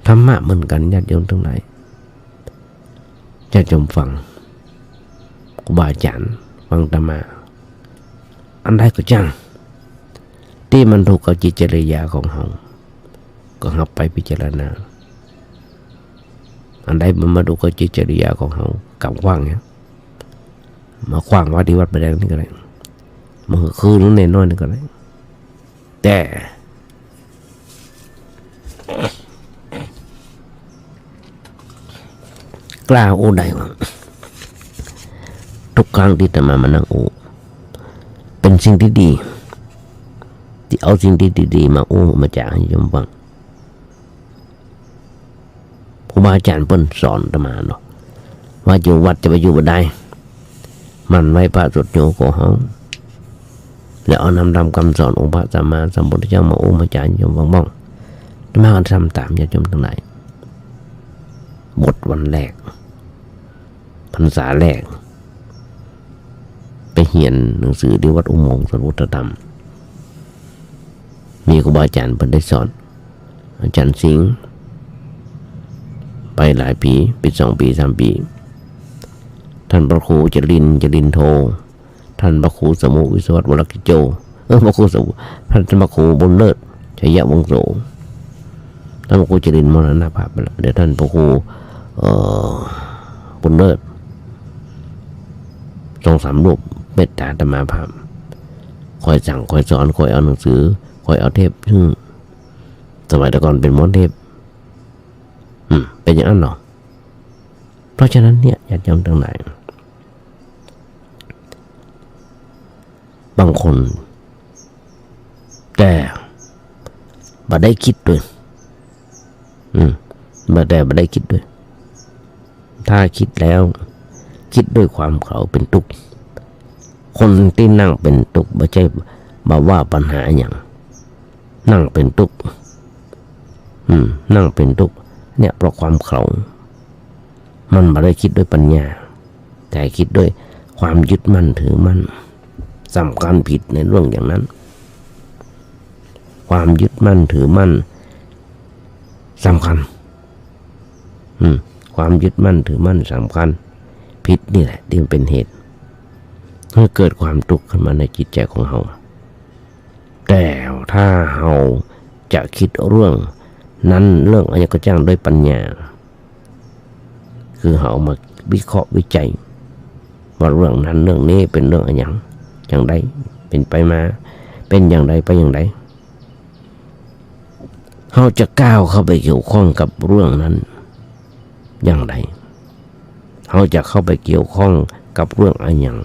ธรรมะเหมือนกันญาติโยมทั้งหลายญาติโยมฟังครูบาอาจารย์ฟังธรรมะอันใดก็จังที่มันถูกกับจิตจริยาของเราก็หับไปพิจารณาอันใดมันมาดูกับจิตจริยาของเรากับขว้างเนี่ยมาขว้างวัดที่วัดประแดงนี่ก็ได้มาคือนึงในน้อยนี่ก็ได้แต่กล้าโอ้ได้ว่าทุกครั้งที่อาตมามานั่งโอ้เป็นสิ่งที่ดีที่เอาสิ่งที่ดีๆมาโอ้มาจากให้โยมฟังครูบาอาจารย์เพิ่นสอนอาตมาเนาะว่าอยู่วัดจะไปอยู่บ่ได้มันไว้พระสดโยโกเฮาแล้วเอานำตามคำสอนองค์พระสัมมาสัมพุทธเจ้ามาโอ้มาจากให้โยมฟังบ้างอาตมาทำตามญาติโยมทั้งหลายบทวันแรกพรรษาแรกไปเรียนหนังสือที่วัดอุโมงค์สรุตธรรมมีครูบาอาจารย์เพิ่นได้สอนอาจารย์สิงห์ไปหลายปี2 ปี 3 ปีท่านพระครูจรินโทท่านพระครูสมุวิศวัตวรกิจโจพระครูสมุท่านพระครูบุญเลิศชัยวงศ์โสท่านพระครูจรินมรณภาพไปแล้วเดี๋ยวท่านพระครูบุญเลิศ2-3 รูปเมตตาธรรมาภาพคอยสั่งคอยสอนคอยเอาหนังสือคอยเอาเทปซึ่งสมัยแต่ก่อนเป็นม้วนเทปเป็นอย่างนั้นหรอเพราะฉะนั้นเนี่ยญาติโยมทั้งหลายบางคนแต่บ่ได้คิดด้วยบ่ได้คิดด้วยถ้าคิดแล้วคิดด้วยความเขาเป็นทุกข์คนที่นั่งเป็นทุกข์ไม่ใช่มาว่าปัญหาอย่างนั่งเป็นทุกข์นั่งเป็นทุกข์เนี่ยเพราะความเขามันไม่ได้คิดด้วยปัญญาแต่คิดด้วยความยึดมั่นถือมั่นสำคัญผิดในเรื่องอย่างนั้นความยึดมั่นถือมั่นสำคัญความยึดมั่นถือมั่นสำคัญผิดนี่แหละที่มันเป็นเหตุให้เกิดความทุกข์ขึ้นมาในจิตใจของเราแต่ถ้าเราจะคิดเรื่องนั้นเรื่องอะไรก็จ้างด้วยปัญญาคือเรามาวิเคราะห์วิจัยว่าเรื่องนั้นเรื่องนี้เป็นเรื่องอะไรอย่างไรเป็นไปมาเป็นอย่างไรไปอย่างไรเราจะก้าวเข้าไปเกี่ยวข้องกับเรื่องนั้นอย่างไรเราจะเข้าไปเกี่ยวข้องกับเรื่องอะไรอย่าง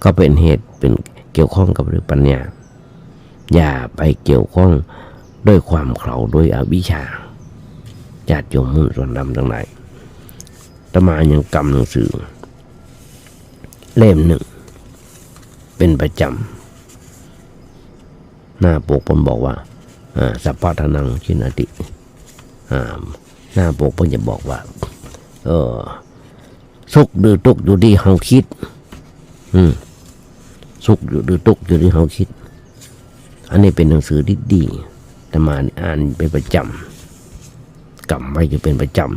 ก็เป็นเหตุเป็นเกี่ยวข้องกับเรื่องปัญญาอย่าไปเกี่ยวข้องด้วยความเขาด้วยอวิชชาญาติโยมมุ่งส่วนดำทั้งหลายอาตมายังกำหนังสือเล่ม 1เป็นประจำหน้าปกผมบอกว่าสัพพะทานังชินาติหน้าปกผมจะบอกว่าสุขหรือทุกข์อยู่ที่เฮาคิดสุขหรือทุกข์อยู่ที่เฮาคิดอันนี้เป็นหนังสือที่ดีแต่มาอ่านเป็นประจำกำไว้อยู่เป็นประจำ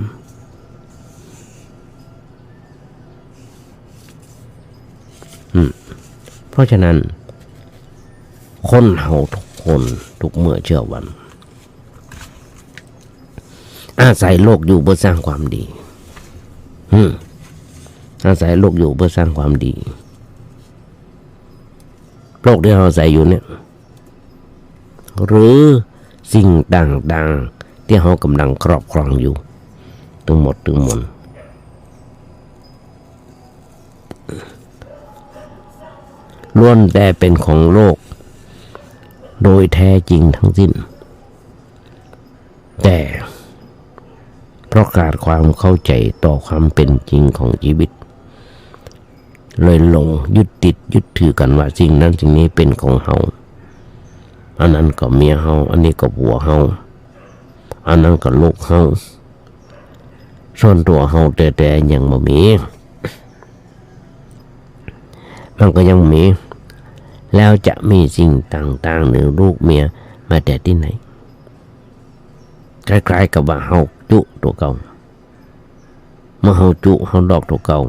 เพราะฉะนั้นคนเฮาทุกคนทุกเมื่อเชื่อวันอาศัยโลกอยู่เพื่อสร้างความดี อาศัยโลกอยู่เพื่อสร้างความดีโลกที่เราอาศัยอยู่เนี่ยหรือสิ่งต่างๆที่เรากำลังครอบครองอยู่ทั้งหมดทั้งมวลล้วนแต่เป็นของโลกโดยแท้จริงทั้งสิ้นแต่เพราะขาดความเข้าใจต่อความเป็นจริงของชีวิตเลยหลงยึดติดยึดถือกันว่าสิ่งนั้นสิ่งนี้เป็นของเฮาอันนั้นก็เมียเฮาอันนี้ก็ผัวเฮาอันนั้นก็ลูกเฮาส่วนตัวเฮาแต่ยังบ่มีมันก็ยังมีแล้วจะมีสิ่งต่างๆหรือลูกเมียมาแต่ที่ไหนคล้ายๆกับว่าเฮาจุตัวเก่าเมื่อเฮาจุเฮาดอกตัวเก่า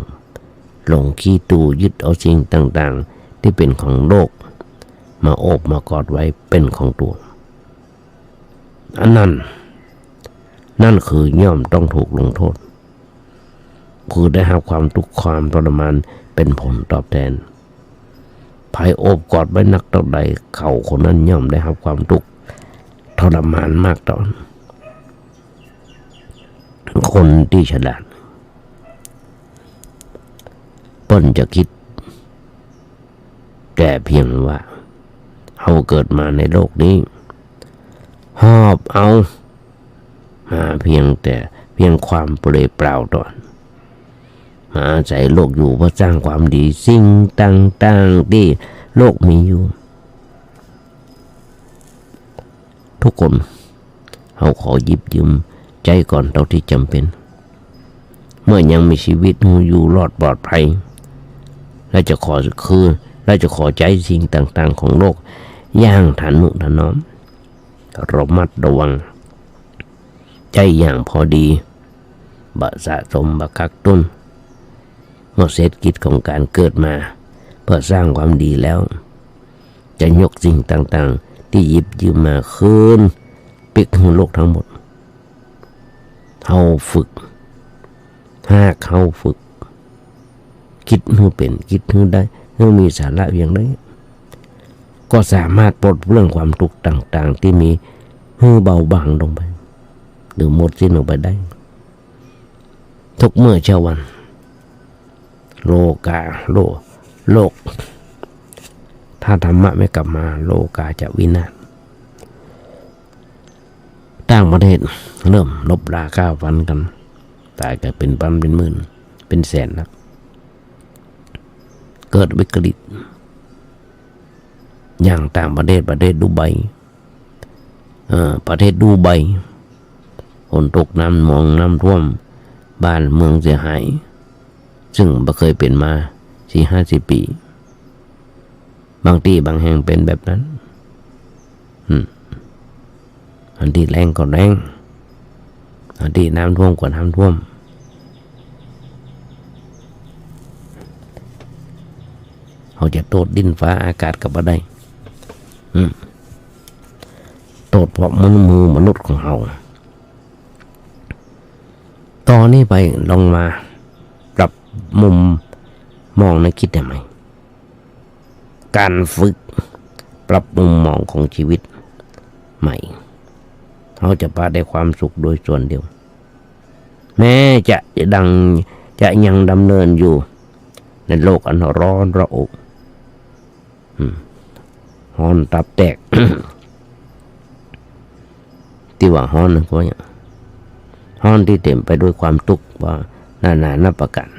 หลงขี้ตูยึดเอาสิ่งต่างๆที่เป็นของโลกมาโอบมากอดไว้เป็นของตัวอันนั้นนั่นคือย่อมต้องถูกลงโทษคือได้รับความทุกข์ความทรมานเป็นผลตอบแทนภายโอบกอดไว้นักเท่าใดเขาคนนั้นย่อมได้รับความทุกข์ทรมานมากตอนคนที่ฉลาดเปิ้นจะคิดแต่เพียงว่าเขาเกิดมาในโลกนี้หอบเอามาเพียงความเปล่าเปล่าตอนมาอาศัยโลกอยู่เพื่อสร้างความดีสิ่งต่างๆที่โลกมีอยู่ทุกคนเขาขอหยิบยืมใจก่อนเท่าที่จำเป็นเมื่อยังมีชีวิตอยู่รอดปลอดภัยและจะขอใจสิ่งต่างๆของโลกอย่างทนุถนอมระมัดระวังใจอย่างพอดีบะสะสมบะกักตุนเมื่อเศรษฐกิจของการเกิดมาเพื่อสร้างความดีแล้วจะยกสิ่งต่างๆที่หยิบยืมมาคืนปิกหูโลกทั้งหมดเฮาฝึกหากเฮาฝึกคิดให้เป็นคิดให้ได้ให้มีสาระอย่างไรก็สามารถปลดเรื่องความทุกข์ต่างๆที่มีให้เบาบางลงไปหรือหมดสิ้นลงไปได้ทุกเมื่อเช้าวันโลกถ้าธรรมะไม่กลับมาโลกาจะวินาศต่างประเทศเริ่มลบราค่าฟันกันตายกันเป็นพันเป็นหมื่นเป็นแสนนะเกิดวิกฤตอย่างต่างประเทศดูไบประเทศดูไบฝนตกน้ำน้ำท่วมบ้านเมืองเสียหายซึ่งไม่เคยเป็นมา 4-50 ปีบางที่บางแห่งเป็นแบบนั้นอันที่แรงก็แรงอันที่น้ำท่วมก็น้ำท่วมเขาจะโทษดินฟ้าอากาศกับอะไรโทษเพราะมือมนุษย์ของเราตอนนี้ไปลองมาปรับมุมมองในคิดได้ไหมการฝึกปรับมุมมองของชีวิตใหม่เขาจะพาได้ความสุขโดยส่วนเดียวแม้จะยังดำเนินอยู่ในโลกอันร้อนระอุฮ้อนตับแตก ที่ว่าฮ้อนนะเพราะอย่างฮ้อนที่เต็มไปด้วยความทุกข์ว่านานับประการ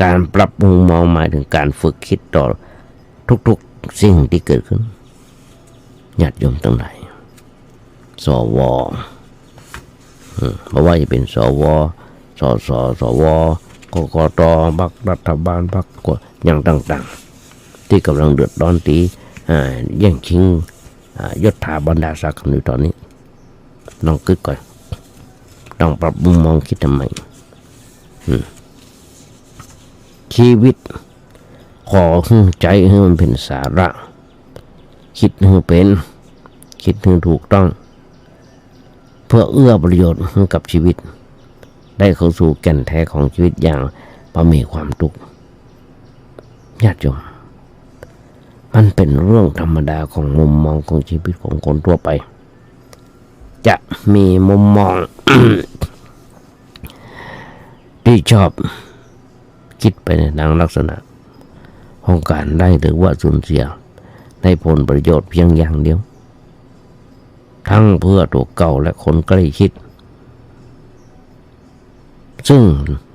การปรับมุมมองหมายถึงการฝึกคิดต่อทุกๆสิ่งที่เกิดขึ้นญาติโยมทั้งหลายสวเพราะว่าจะเป็นสวสวกกตพรรครัฐบาลพรรคอย่างต่างๆที่กำลังเดือดร้อนตีแย่งชิงยศถาบรรดาศักดิ์อยู่ตอนนี้ลองคิดก่อนต้องปรับมุมมองคิดทำไมชีวิตขอใจให้มันเป็นสาระคิดให้เป็นคิดให้ถูกต้องเพื่อเอื้อประโยชน์ให้กับชีวิตได้เข้าสู่แก่นแท้ของชีวิตอย่าง พอมีความทุกข์ญาติโยมมันเป็นเรื่องธรรมดาของมุมมองของชีวิตของคนทั่วไป จะมีมุมมอง ที่ชอบคิดไปในทางลักษณะของการได้หรือว่าสูญเสียได้ผลประโยชน์เพียงอย่างเดียวทั้งเพื่อตัวเก่าและคนใกล้ชิดซึ่ง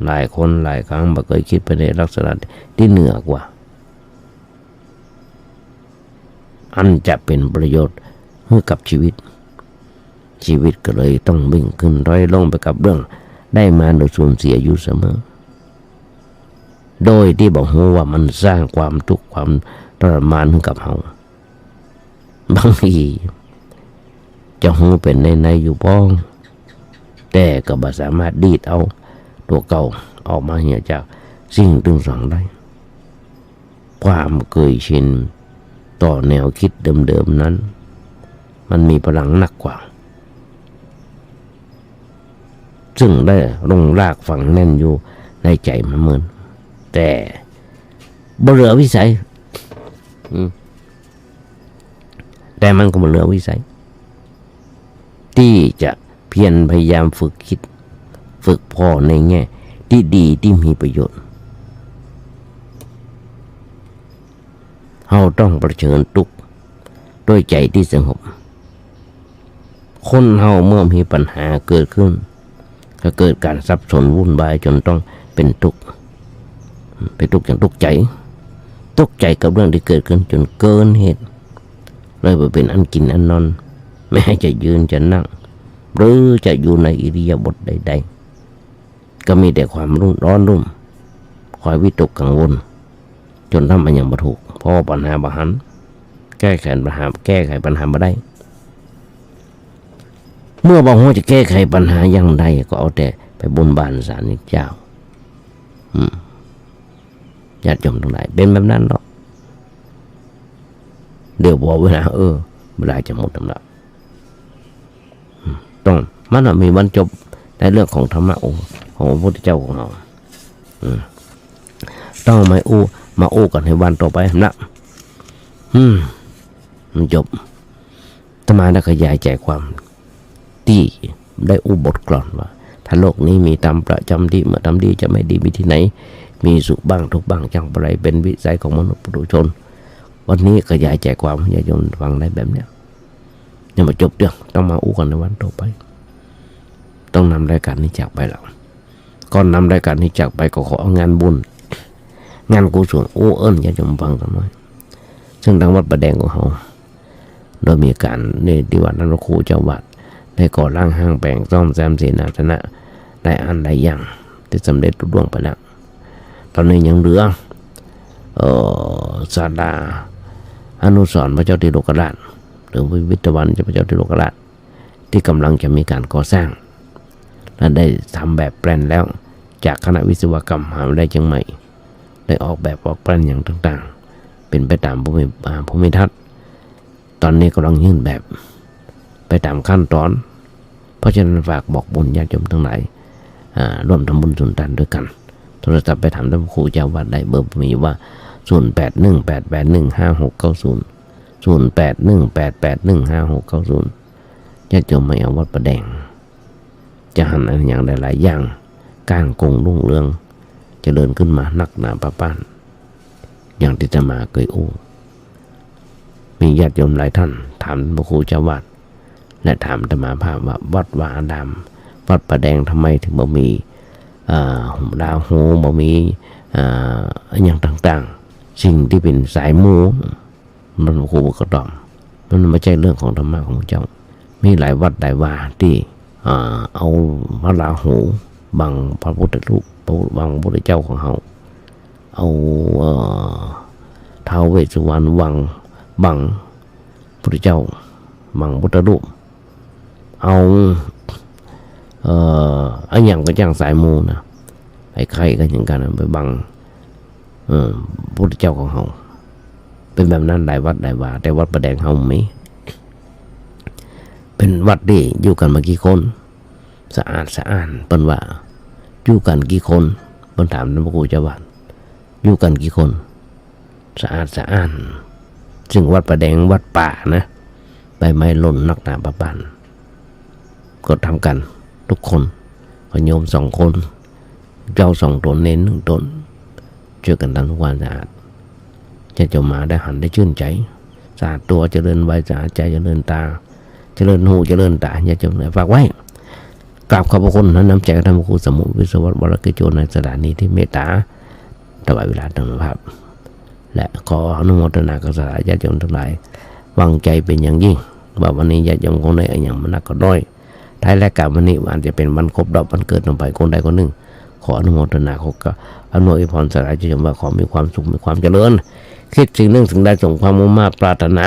หลายคนหลายครั้งไม่เคยคิดไปในลักษณะที่เหนือกว่าอันจะเป็นประโยชน์ให้กับชีวิตก็เลยต้องวิ่งขึ้นร้อยลงไปกับเรื่องได้มาโดยสูญเสียอยู่เสมอโดยที่บอกว่ามันสร้างความทุกข์ความทรมานให้กับเราบางทีจะหูเป็นในอยู่บ้องแต่ก็บ่สามารถดีดเอาตัวเก่าออกมาเหี่ยจากสิ่งตึงสองได้ความเคยชินต่อแนวคิดเดิมๆนั้นมันมีพลังหนักกว่าซึ่งได้ลงรากฝังแน่นอยู่ในใจมันเหมือนแต่บ่เหลือวิสัยแต่มันก็บ่เหลือวิสัยที่จะเพียรพยายามฝึกคิดฝึกพอในแง่ที่ดีที่มีประโยชน์เราต้องเผชิญทุกข์ด้วยใจที่สงบคนเราเมื่อมีปัญหาเกิดขึ้นก็เกิดการสับสนวุ่นวายจนต้องเป็นทุกข์เป็นทุกข์อย่างทุกข์ใจกับเรื่องที่เกิดขึ้นจนเกินเหตุเลยไปเป็นอันกินอันนอนไม่ให้จะยืนจะนั่งหรือจะอยู่ในอิริยาบถใดๆก็มีแต่ความร้อนรุ่มคอยวิตกกังวลจนทำมันยังบ่ถูกเพราะปัญหาบ่หันแก้ไขปัญหาบ่ได้เมื่อบอกว่าจะแก้ไขปัญหาอย่างใดก็เอาแต่ไปบนบานศาลเจ้าญาติโยมทั้งหลายเป็นแบบนั้นหรอกเดี๋ยวบอกเวลาเวลาจะหมดแล้วต้องมันมีวันจบในเรื่องของธรรมะของพระพุทธเจ้าของเราต้องมาอู้กันในวันต่อไปนะมันจบธรรมะได้ขยายใจความที่ได้อุบทกลอนว่าถ้าโลกนี้มีตามประจำที่เมื่อทำดีจะไม่ดีมีที่ไหนมีสุขบ้างทุกข์บ้างจังไรเป็นวิสัยของมนุษย์ปุถุชนวันนี้ขยายใจความให้ญาติโยมฟังได้แบบเนี้ยยังมาจบเรื่องต้องมาอู้กันในวันต่อไปต้องนำรายการนี้จากไปแล้วก่อนนำรายการนี้จากไปก็ขอเอางานบุญงานกุศลญาติโยมฟังกันหน่อยซึ่งทางวัดประแดงของเราโดยมีการในที่วัดนั้นพระครูเจ้าวัดได้ก่อร่างห้างแปลงซ่อมแซมเสนาสนะได้อันใดอย่างที่สำเร็จรุ่งไปแล้วตอนนี้ยังเหลือศาลาอนุสรณ์พระเจ้าติโลกราชหรือวิวิตวันพระเจ้าติโลกราชที่กำลังจะมีการก่อสร้างและได้ทำแบบแปลนแล้วจากคณะวิศวกรรมมหาวิทยาลัยเชียงใหม่ได้ออกแบบออกแปลนอย่างต่างๆเป็นไปตามภูมิทัศน์ตอนนี้กำลังยื่นแบบไปตามขั้นตอนเพราะฉะนั้นฝากบอกบุญญาติโยมทั้งหลายร่วมทำบุญสุนทานด้วยกันโทรศัพท์ไปถามท่านครูเจ้าวัดได้เบอร์มีว่า0818815690 ญาติโยมไม่เอาวัดประแดงจะหันอะไรอย่างใดหลายอย่างก้างกงรุ่งเรืองเจริญขึ้นมานักหนาป้าป้านอย่างที่จะมาเคยมีญาติโยมหลายท่านถามพระครูเจ้าวัดและถามธรรมาภาพว่าวัดวาอารามวัดประแดงทำไมถึงบ่มีดาวโหบ่มีอย่างต่างๆสิ่งที่เป็นสายมูมันครูก็ตอบมันไม่ใช่เรื่องของธรรมะของเจ้ามีหลายวัดหลายว่าที่เอาพระราหูบังพระพุทธรูปบังพระพุทธเจ้าของเขาเอาท้าวเวสสุวรรณบังพระพุทธเจ้าบังพุทธรูปเอาอันอย่างก็จ้างสายมูนะไอ้ใครก็อย่างกันไปบังพระพุทธเจ้าของเขาเป็นแบบนั้นหลายวัดหลายว่าแต่วัดประแดงเขาไม่เป็นวัดที่อยู่กันมากี่คนสะอาดเป็นว่าอยู่กันกี่คน เพิ่นถามท่านพระครูเจ้าบ้านอยู่กันกี่คนสะอาดซึ่งวัดประแดงวัดป่านะใบไม้หล่นนักหนาบาบานก็ทำกันทุกคนโยม2 คนเจ้า2 ตนเน้น1 ตนช่วยกันทำทุกวันสะอาดจะเจ้ามาได้หันได้ชื่นใจสะอาดตัวเจริญใบสะอาดใจเจริญตาเจริญหูเจริญตาอย่าจมเลยฝากไว้กราบขอบพระคุณนะน้ำใจท่านพระครูสมุวิศวัตวรกิจโจในสถานีที่เมตตาถวายเวลาตั้งภาพและขออนุโมทนากับสาธุญาติโยมทั้งหลายวางใจเป็นอย่างยิ่งว่าวันนี้ญาติโยมคงได้อย่างมันนักก็น้อยท้ายและกลับวันนี้อาจจะเป็นวันครบรอบวันเกิดลงไปคนใดคนหนึ่งขออนุโมทนาขออำนวยพรสาธุญาติโยมว่าขอมีความสุขมีความเจริญคิดสิ่งหนึ่งสิ่งใดส่งความมุ่งมั่นปรารถนา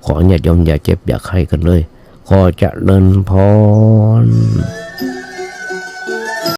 ขอญาติโยมอย่าเจ็บอย่าไข้กันเลยขอเจริญพร